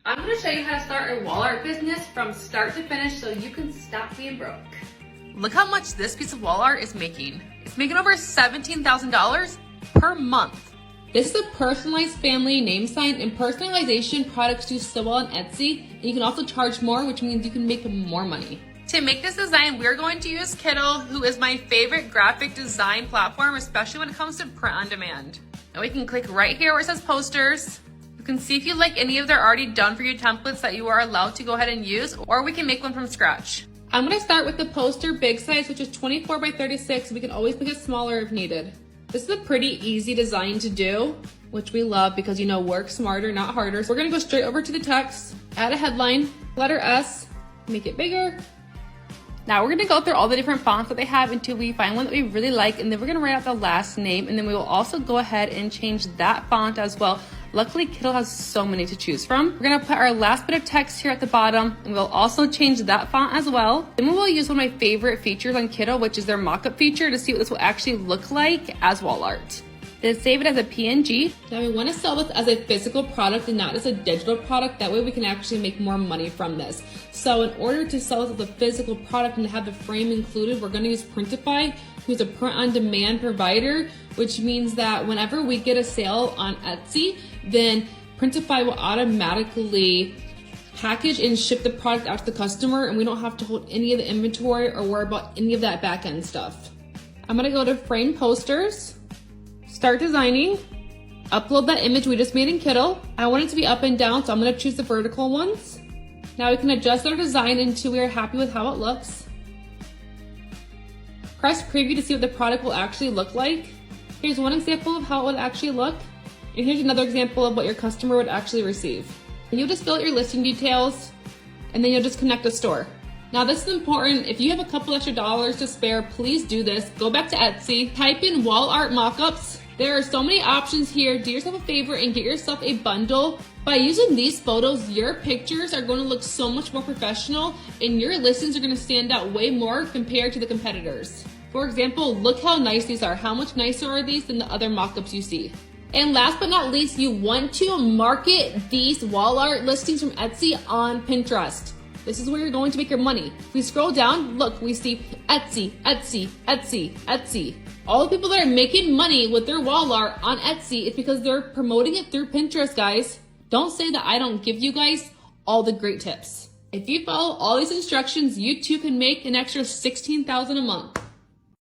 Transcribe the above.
I'm going to show you how to start a wall art business from start to finish so you can stop being broke. Look how much this piece of wall art is making. It's making over $17,000 per month. This is a personalized family name sign, and personalization products do so well on Etsy, and you can also charge more, which means you can make more money. To make this design, we're going to use Kindle, who is my favorite graphic design platform, especially when it comes to print on demand. Now we can click right here where it says posters. You can see if you like any of their already done for you templates that you are allowed to go ahead and use, or we can make one from scratch. I'm gonna start with the poster big size, which is 24 by 36. We can always make it smaller if needed. This is a pretty easy design to do, which we love because, you know, work smarter, not harder. So we're gonna go straight over to the text, add a headline, letter S, make it bigger. Now we're gonna go through all the different fonts that they have until we find one that we really like, and then we're gonna write out the last name, and then we will also go ahead and change that font as well. Luckily, Kindle has so many to choose from. We're gonna put our last bit of text here at the bottom, and we'll also change that font as well. Then we will use one of my favorite features on Kindle, which is their Mockup feature, to see what this will actually look like as wall art. Then save it as a PNG. Now we want to sell this as a physical product and not as a digital product. That way we can actually make more money from this. So in order to sell this as a physical product and have the frame included, we're going to use Printify, who's a print-on-demand provider, which means that whenever we get a sale on Etsy, then Printify will automatically package and ship the product out to the customer, and we don't have to hold any of the inventory or worry about any of that back-end stuff. I'm going to go to Frame Posters. Start designing, upload that image we just made in Kindle. I want it to be up and down, so I'm gonna choose the vertical ones. Now we can adjust our design until we are happy with how it looks. Press preview to see what the product will actually look like. Here's one example of how it would actually look. And here's another example of what your customer would actually receive. And you'll just fill out your listing details, and then you'll just connect a store. Now this is important. If you have a couple extra dollars to spare, please do this. Go back to Etsy, type in wall art mockups. There are so many options here. Do yourself a favor and get yourself a bundle. By using these photos, your pictures are going to look so much more professional, and your listings are going to stand out way more compared to the competitors. For example, look how nice these are. How much nicer are these than the other mockups you see? And last but not least, you want to market these wall art listings from Etsy on Pinterest. This is where you're going to make your money. If we scroll down, look, we see Etsy, Etsy, Etsy, Etsy. All the people that are making money with their wall art on Etsy is because they're promoting it through Pinterest, guys. Don't say that I don't give you guys all the great tips. If you follow all these instructions, you too can make an extra $16,000 a month.